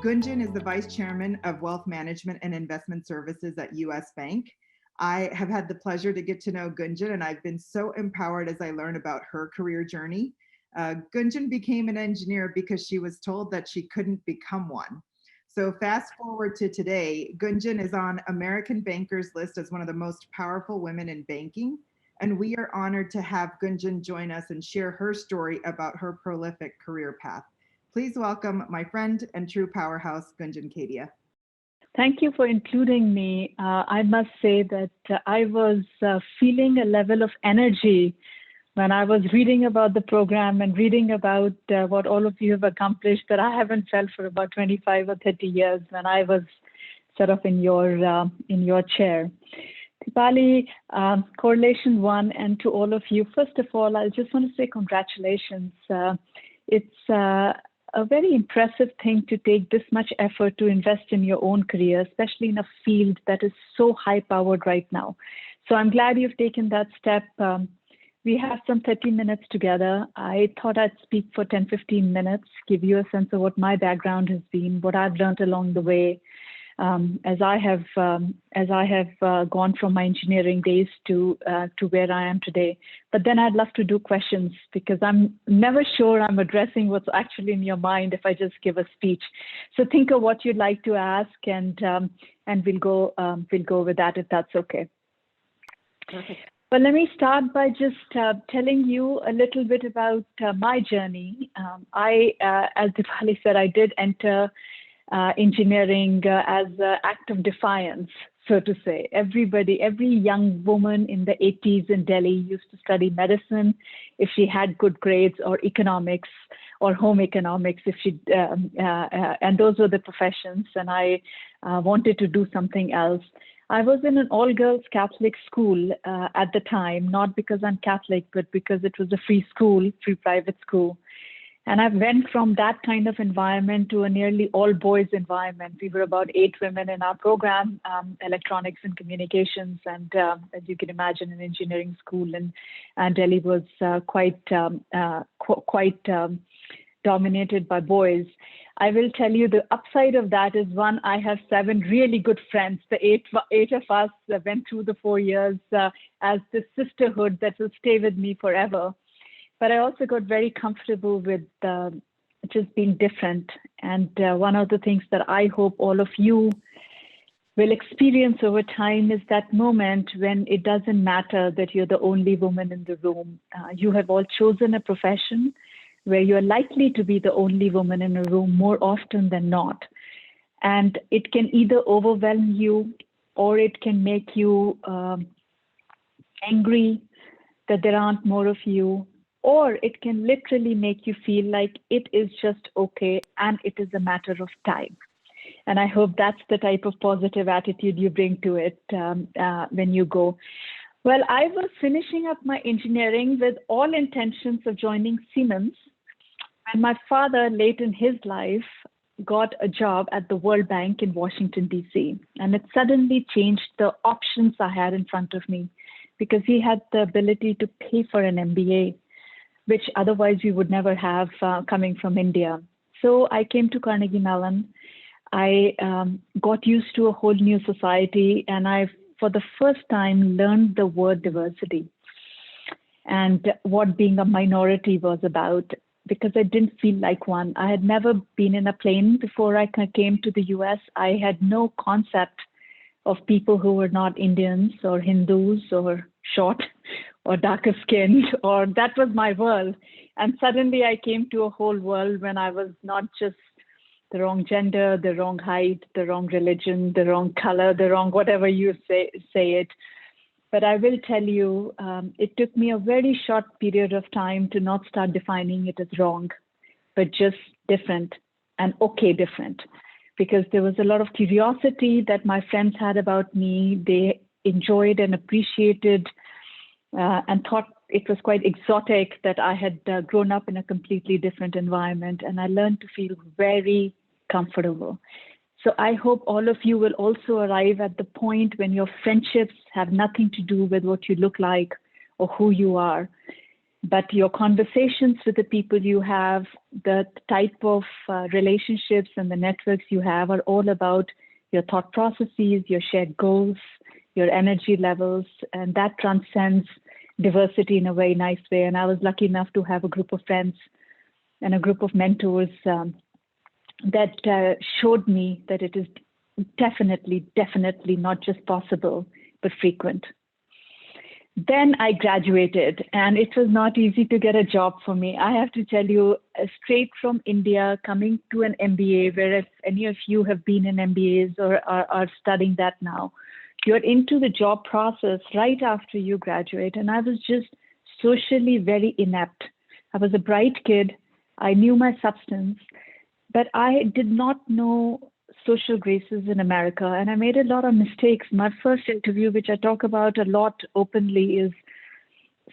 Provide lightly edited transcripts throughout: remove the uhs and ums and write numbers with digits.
Gunjan is the Vice Chairman of Wealth Management and Investment Services at US Bank. I have had the pleasure to get to know Gunjan, and I've been so empowered as I learn about her career journey. Gunjan became an engineer because she was told that she couldn't become one. So fast forward to today, Gunjan is on American Bankers list as one of the most powerful women in banking. And we are honored to have Gunjan join us and share her story about her prolific career path. Please welcome my friend and true powerhouse, Gunjan Kedia. Thank you for including me. I must say that I was feeling a level of energy when I was reading about the program and reading about what all of you have accomplished that I haven't felt for about 25 or 30 years when I was sort of in your chair. Dipali, correlation one, and to all of you, first of all, I just want to say congratulations. It's a very impressive thing to take this much effort to invest in your own career, especially in a field that is so high-powered right now. So I'm glad you've taken that step. We have some 30 minutes together. I thought I'd speak for 10, 15 minutes, give you a sense of what my background has been, what I've learned along the way, as I have gone from my engineering days to where I am today. But then I'd love to do questions because I'm never sure I'm addressing what's actually in your mind if I just give a speech. So think of what you'd like to ask, and we'll go with that if that's okay. Perfect. Well, let me start by just telling you a little bit about my journey. As Dipali said, I did enter engineering as an act of defiance, so to say. Every young woman in the 80s in Delhi used to study medicine if she had good grades, or economics, or home economics if she, and those were the professions. And I wanted to do something else. I was in an all-girls Catholic school at the time, not because I'm Catholic, but because it was a free school, free private school. And I went from that kind of environment to a nearly all-boys environment. We were about 8 women in our program, electronics and communications. And as you can imagine, an engineering school in Delhi was quite dominated by boys. I will tell you the upside of that is, one, I have 7 really good friends. The eight of us went through the 4 years as the sisterhood that will stay with me forever. But I also got very comfortable with just being different. And one of the things that I hope all of you will experience over time is that moment when it doesn't matter that you're the only woman in the room. You have all chosen a profession where you're likely to be the only woman in a room more often than not. And it can either overwhelm you, or it can make you angry that there aren't more of you, or it can literally make you feel like it is just okay and it is a matter of time. And I hope that's the type of positive attitude you bring to it when you go. Well, I was finishing up my engineering with all intentions of joining Siemens. And my father, late in his life, got a job at the World Bank in Washington, D.C. And it suddenly changed the options I had in front of me, because he had the ability to pay for an MBA, which otherwise we would never have coming from India. So I came to Carnegie Mellon. I got used to a whole new society, and I, for the first time, learned the word diversity and what being a minority was about, because I didn't feel like one. I had never been in a plane before I came to the US. I had no concept of people who were not Indians or Hindus or short or darker skinned, or that was my world. And suddenly I came to a whole world when I was not just the wrong gender, the wrong height, the wrong religion, the wrong color, the wrong whatever you say it. But I will tell you, it took me a very short period of time to not start defining it as wrong, but just different and okay different. Because there was a lot of curiosity that my friends had about me. They enjoyed and appreciated and thought it was quite exotic that I had grown up in a completely different environment. And I learned to feel very comfortable. So I hope all of you will also arrive at the point when your friendships have nothing to do with what you look like or who you are. But your conversations with the people you have, the type of relationships and the networks you have are all about your thought processes, your shared goals, your energy levels, and that transcends diversity in a very nice way. And I was lucky enough to have a group of friends and a group of mentors that showed me that it is definitely not just possible, but frequent. Then I graduated, and it was not easy to get a job for me. I have to tell you, straight from India, coming to an MBA, where if any of you have been in MBAs or are studying that now, you're into the job process right after you graduate. And I was just socially very inept. I was a bright kid. I knew my substance, but I did not know social graces in America. And I made a lot of mistakes. My first interview, which I talk about a lot openly, is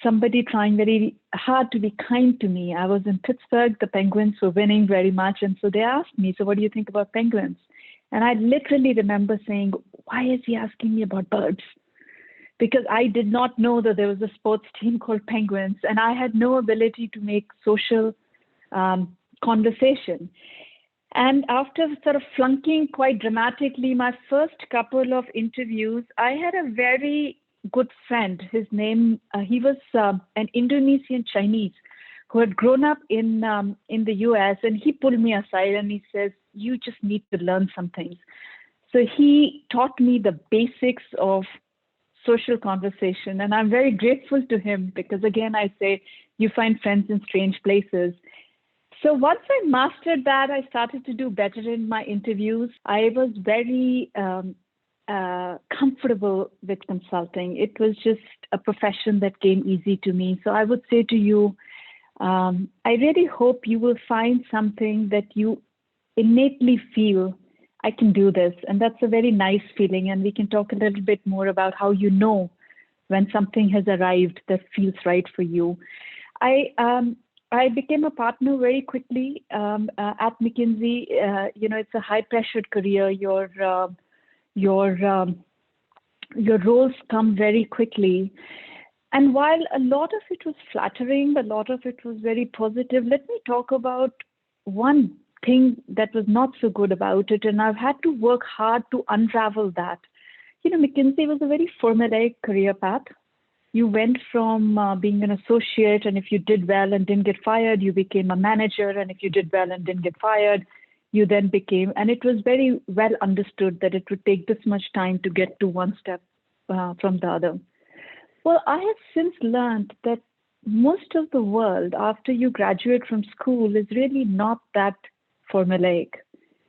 somebody trying very hard to be kind to me. I was in Pittsburgh. The Penguins were winning very much. And so they asked me, so what do you think about penguins? And I literally remember saying, why is he asking me about birds? Because I did not know that there was a sports team called Penguins, and I had no ability to make social conversation. And after sort of flunking quite dramatically my first couple of interviews, I had a very good friend. His name, he was an Indonesian Chinese who had grown up in the US, and he pulled me aside and he says, you just need to learn some things. So he taught me the basics of social conversation, and I'm very grateful to him because, again, I say you find friends in strange places. So once I mastered that, I started to do better in my interviews. I was very comfortable with consulting. It was just a profession that came easy to me. So I would say to you, I really hope you will find something that you innately feel, I can do this. And that's a very nice feeling. And we can talk a little bit more about how you know when something has arrived that feels right for you. I became a partner very quickly at McKinsey. It's a high-pressured career. Your roles come very quickly. And while a lot of it was flattering, a lot of it was very positive, let me talk about one thing that was not so good about it. And I've had to work hard to unravel that. McKinsey was a very formulaic career path. You went from being an associate, and if you did well and didn't get fired, you became a manager. And if you did well and didn't get fired, you then became, and it was very well understood that it would take this much time to get to one step from the other. Well, I have since learned that most of the world, after you graduate from school, is really not that formulaic,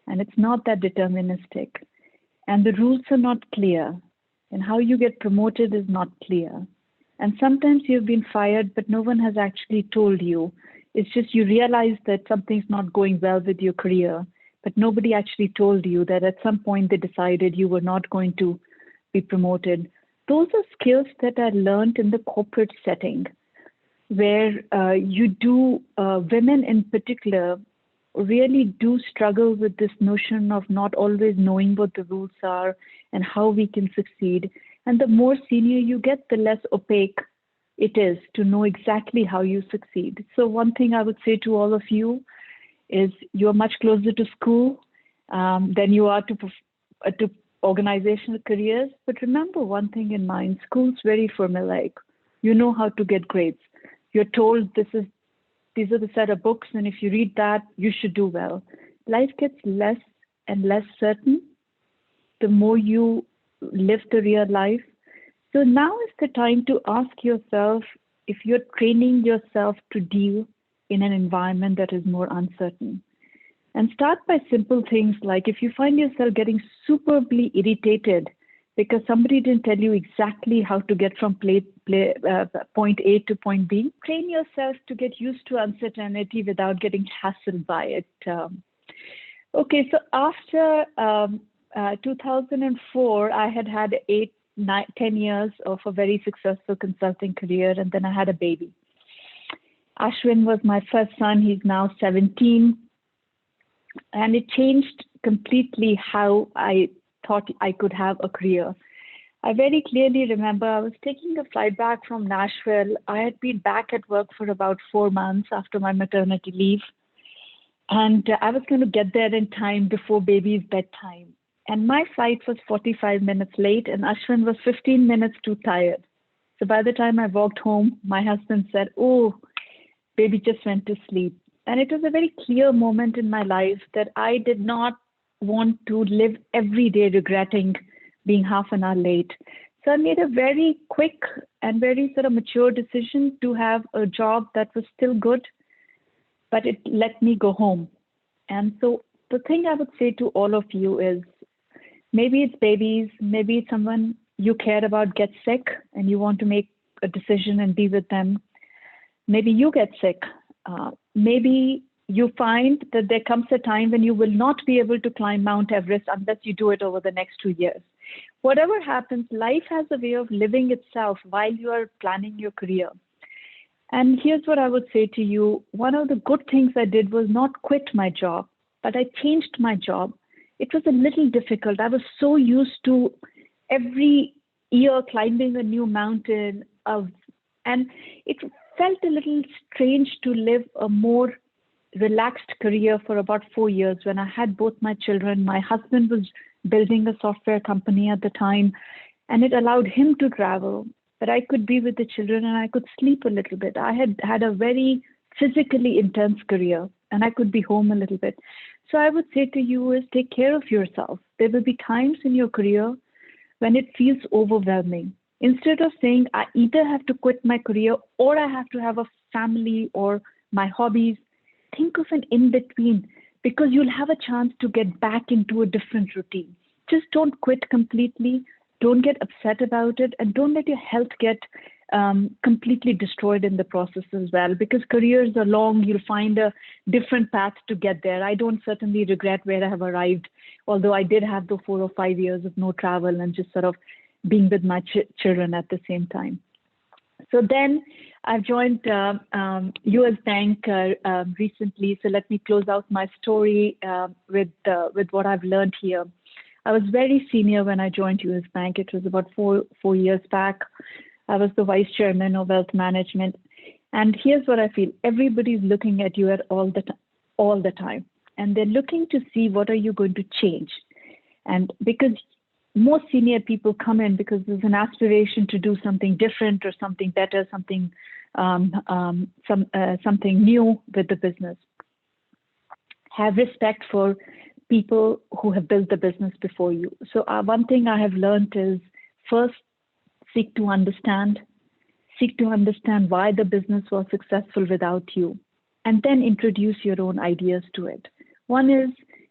and it's not that deterministic. And the rules are not clear, and how you get promoted is not clear. And sometimes you've been fired, but no one has actually told you. It's just you realize that something's not going well with your career, but nobody actually told you that at some point they decided you were not going to be promoted. Those are skills that I learned in the corporate setting, where women in particular really do struggle with this notion of not always knowing what the rules are and how we can succeed. And the more senior you get, the less opaque it is to know exactly how you succeed. So one thing I would say to all of you is you're much closer to school than you are to organizational careers. But remember one thing in mind, school's very formulaic. You know how to get grades. You're told these are the set of books, and if you read that, you should do well. Life gets less and less certain the more you live the real life. So now is the time to ask yourself if you're training yourself to deal in an environment that is more uncertain. And start by simple things like if you find yourself getting superbly irritated because somebody didn't tell you exactly how to get from point A to point B, train yourself to get used to uncertainty without getting hassled by it. Okay, so after 2004, I had 10 years of a very successful consulting career, and then I had a baby. Ashwin was my first son. He's now 17. And it changed completely how I thought I could have a career. I very clearly remember I was taking a flight back from Nashville. I had been back at work for about 4 months after my maternity leave. And I was going to get there in time before baby's bedtime. And my flight was 45 minutes late, and Ashwin was 15 minutes too tired. So by the time I walked home, my husband said, "Oh, baby just went to sleep." And it was a very clear moment in my life that I did not want to live every day regretting being half an hour late. So I made a very quick and very sort of mature decision to have a job that was still good, but it let me go home. And so the thing I would say to all of you is, maybe it's babies, maybe it's someone you care about gets sick and you want to make a decision and be with them. Maybe you get sick. Maybe you find that there comes a time when you will not be able to climb Mount Everest unless you do it over the next 2 years. Whatever happens, life has a way of living itself while you are planning your career. And here's what I would say to you. One of the good things I did was not quit my job, but I changed my job. It was a little difficult. I was so used to every year climbing a new mountain and it felt a little strange to live a more relaxed career for about 4 years when I had both my children. My husband was building a software company at the time, and it allowed him to travel, but I could be with the children and I could sleep a little bit. I had had a very physically intense career and I could be home a little bit. So I would say to you is take care of yourself. There will be times in your career when it feels overwhelming. Instead of saying, I either have to quit my career or I have to have a family or my hobbies, think of an in-between, because you'll have a chance to get back into a different routine. Just don't quit completely. Don't get upset about it, and don't let your health get completely destroyed in the process as well, because careers are long. You'll find a different path to get there. I don't certainly regret where I have arrived, although I did have the 4 or 5 years of no travel and just sort of being with my children at the same time. So then I've joined US Bank recently. So let me close out my story with what I've learned here. I was very senior when I joined US Bank. It was about four years back. I was the vice chairman of wealth management. And here's what I feel. Everybody's looking at you all the time. And they're looking to see what are you going to change. And because most senior people come in because there's an aspiration to do something different or something better, something new with the business. Have respect for people who have built the business before you. So one thing I have learned is first, seek to understand why the business was successful without you, and then introduce your own ideas to it. One is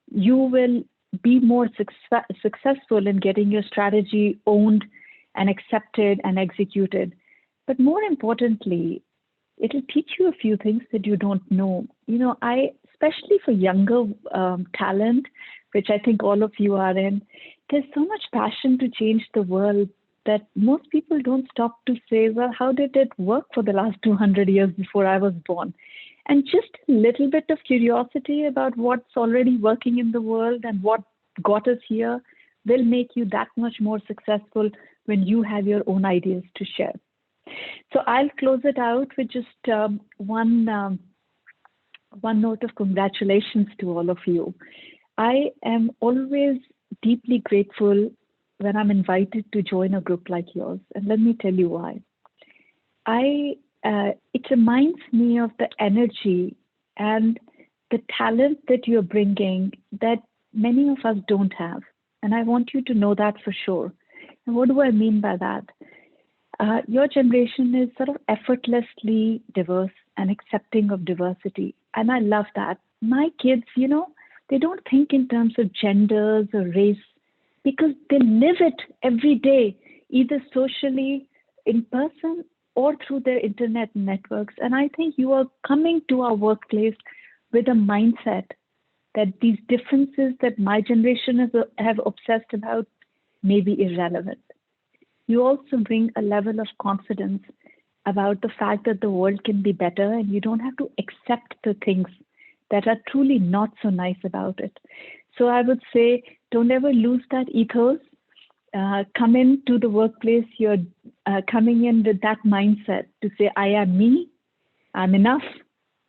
you will be more successful in getting your strategy owned and accepted and executed. But more importantly, it'll teach you a few things that you don't know. Especially for younger talent, which I think all of you are in, there's so much passion to change the world that most people don't stop to say, well, how did it work for the last 200 years before I was born? And just a little bit of curiosity about what's already working in the world and what got us here will make you that much more successful when you have your own ideas to share. So I'll close it out with just one note of congratulations to all of you. I am always deeply grateful when I'm invited to join a group like yours. And let me tell you why. It reminds me of the energy and the talent that you're bringing that many of us don't have. And I want you to know that for sure. And what do I mean by that? Your generation is sort of effortlessly diverse and accepting of diversity. And I love that. My kids, they don't think in terms of genders or race because they live it every day, either socially, in person, or through their internet networks. And I think you are coming to our workplace with a mindset that these differences that my generation have obsessed about may be irrelevant. You also bring a level of confidence about the fact that the world can be better and you don't have to accept the things that are truly not so nice about it. So I would say, don't ever lose that ethos. come into the workplace, you're coming in with that mindset to say, I am me, I'm enough,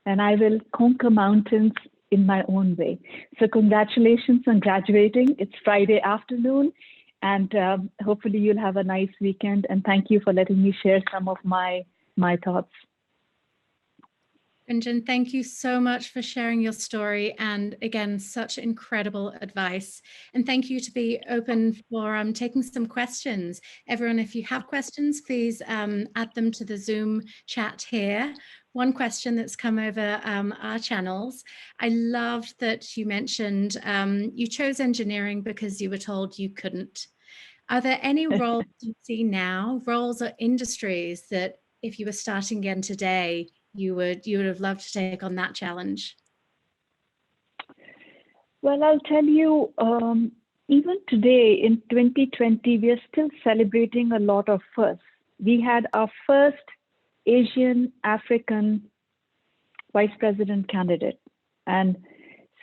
and I will conquer mountains in my own way. So congratulations on graduating. It's Friday afternoon, and hopefully you'll have a nice weekend. And thank you for letting me share some of my thoughts. Gunjan, thank you so much for sharing your story, and again, such incredible advice. And thank you to be open for taking some questions. Everyone, if you have questions, please add them to the Zoom chat here. One question that's come over our channels. I loved that you mentioned you chose engineering because you were told you couldn't. Are there any roles you see now, roles or industries that if you were starting again today, you would have loved to take on that challenge? Well, I'll tell you, even today in 2020, we are still celebrating a lot of firsts. We had our first Asian African vice president candidate. And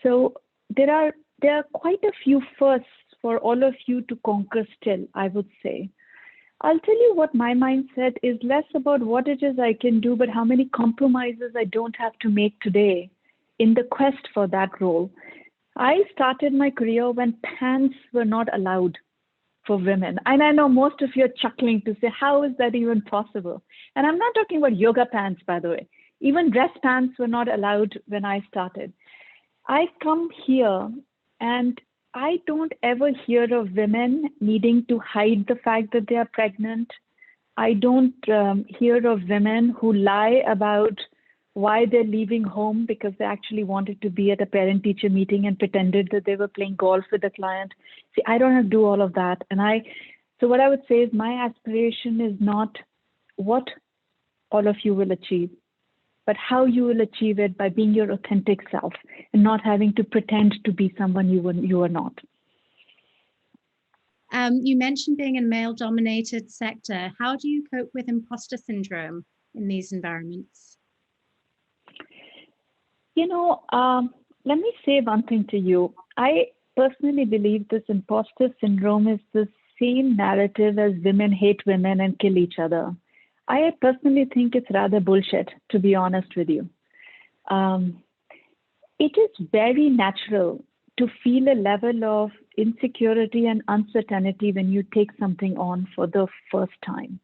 so there are quite a few firsts for all of you to conquer still, I would say. I'll tell you what my mindset is less about what it is I can do, but how many compromises I don't have to make today in the quest for that role. I started my career when pants were not allowed for women. And I know most of you are chuckling to say, how is that even possible? And I'm not talking about yoga pants, by the way. Even dress pants were not allowed when I started. I come here and I don't ever hear of women needing to hide the fact that they are pregnant. I don't hear of women who lie about why they're leaving home because they actually wanted to be at a parent-teacher meeting and pretended that they were playing golf with a client. See, I don't have to do all of that. So what I would say is my aspiration is not what all of you will achieve, but how you will achieve it by being your authentic self and not having to pretend to be someone you are not. You mentioned being in a male-dominated sector. How do you cope with imposter syndrome in these environments? You know, let me say one thing to you. I personally believe this imposter syndrome is the same narrative as women hate women and kill each other. I personally think it's rather bullshit, to be honest with you. It is very natural to feel a level of insecurity and uncertainty when you take something on for the first time.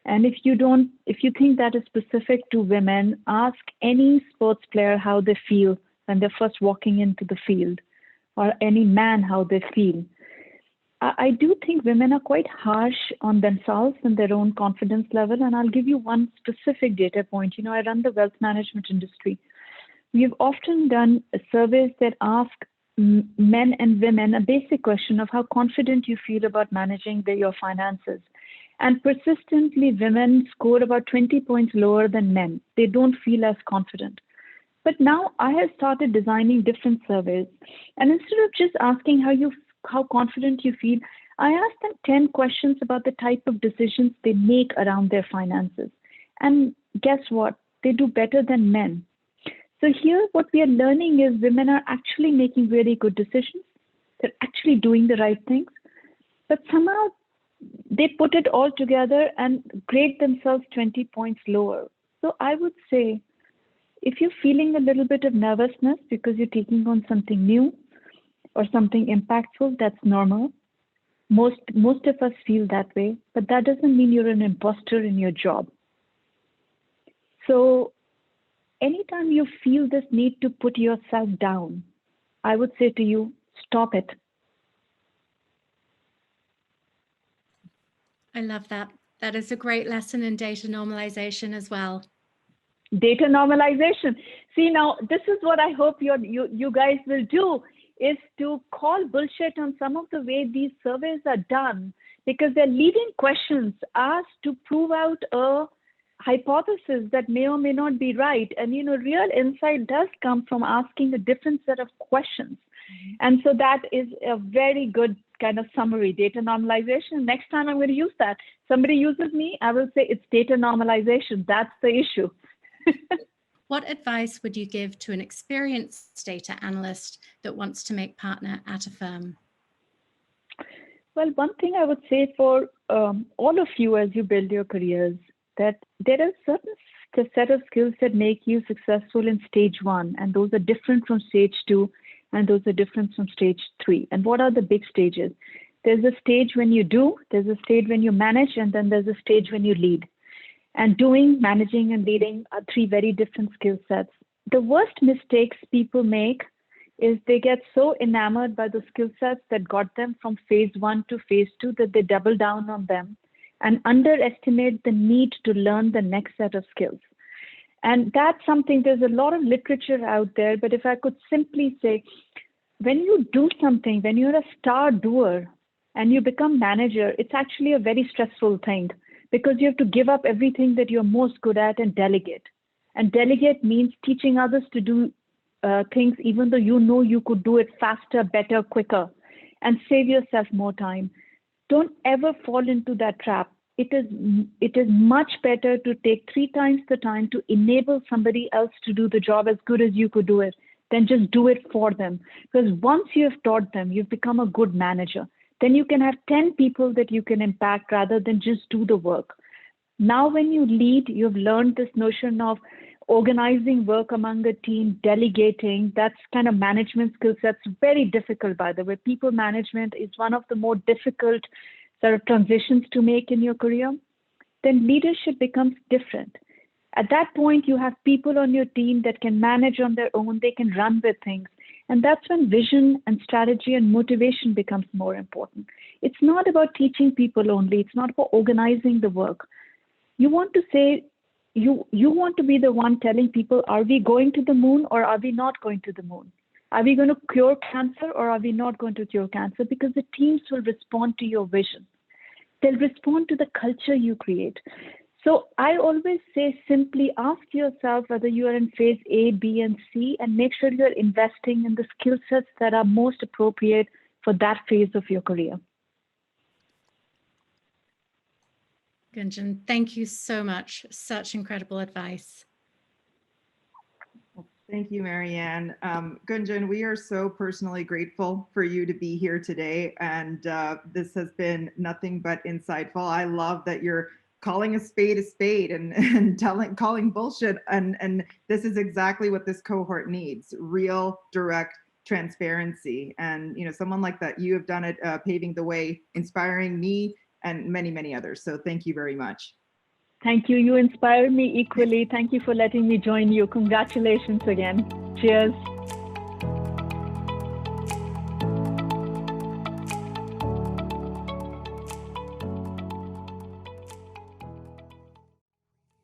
And if you think that is specific to women, ask any sports player how they feel when they're first walking into the field, or any man how they feel. I do think women are quite harsh on themselves and their own confidence level. And I'll give you one specific data point. You know, I run the wealth management industry. We've often done surveys that ask men and women a basic question of how confident you feel about managing your finances. And persistently, women score about 20 points lower than men. They don't feel as confident. But now I have started designing different surveys. And instead of just asking how confident you feel, I ask them 10 questions about the type of decisions they make around their finances. And guess what? They do better than men. So here, what we are learning is women are actually making really good decisions. They're actually doing the right things. But somehow they put it all together and grade themselves 20 points lower. So I would say, if you're feeling a little bit of nervousness because you're taking on something new or something impactful, that's normal. Most of us feel that way, but that doesn't mean you're an imposter in your job. So anytime you feel this need to put yourself down, I would say to you, stop it. I love that. That is a great lesson in data normalization as well. Data normalization. See, now this is what I hope you guys will do, is to call bullshit on some of the way these surveys are done, because they're leading questions asked to prove out a hypothesis that may or may not be right. And, you know, real insight does come from asking a different set of questions. Mm-hmm. And so that is a very good kind of summary, data normalization. Next time I'm going to use that. Somebody uses me, I will say it's data normalization. That's the issue. What advice would you give to an experienced data analyst that wants to make partner at a firm? Well, one thing I would say for all of you as you build your careers, that there are certain set of skills that make you successful in stage 1, and those are different from stage 2, and those are different from stage 3. And what are the big stages? There's a stage when you do, there's a stage when you manage, and then there's a stage when you lead. And doing, managing, and leading are 3 very different skill sets. The worst mistakes people make is they get so enamored by the skill sets that got them from phase 1 to phase 2 that they double down on them and underestimate the need to learn the next set of skills. And that's something, there's a lot of literature out there, but if I could simply say, when you do something, when you're a star doer and you become manager, it's actually a very stressful thing because you have to give up everything that you're most good at and delegate. And delegate means teaching others to do things even though you know you could do it faster, better, quicker, and save yourself more time. Don't ever fall into that trap. It is much better to take 3 times the time to enable somebody else to do the job as good as you could do it than just do it for them. Because once you have taught them, you've become a good manager. Then you can have 10 people that you can impact rather than just do the work. Now, when you lead, you've learned this notion of organizing work among a team, delegating. That's kind of management skill sets. Very difficult, by the way. People management is one of the more difficult sort of transitions to make in your career. Then leadership becomes different. At that point, you have people on your team that can manage on their own. They can run with things. And that's when vision and strategy and motivation becomes more important. It's not about teaching people only. It's not about organizing the work. You want to say, you want to be the one telling people, are we going to the moon or are we not going to the moon? Are we going to cure cancer or are we not going to cure cancer? Because the teams will respond to your vision. They'll respond to the culture you create. So I always say simply ask yourself whether you are in phase A, B, and C, and make sure you're investing in the skill sets that are most appropriate for that phase of your career. Gunjan, thank you so much. Such incredible advice. Thank you, Marianne. Gunjan, we are so personally grateful for you to be here today. And this has been nothing but insightful. I love that you're calling a spade and calling bullshit. And this is exactly what this cohort needs, real, direct transparency. And someone like that, you have done it, paving the way, inspiring me and many, many others. So thank you very much. Thank you. You inspire me equally. Thank you for letting me join you. Congratulations again. Cheers.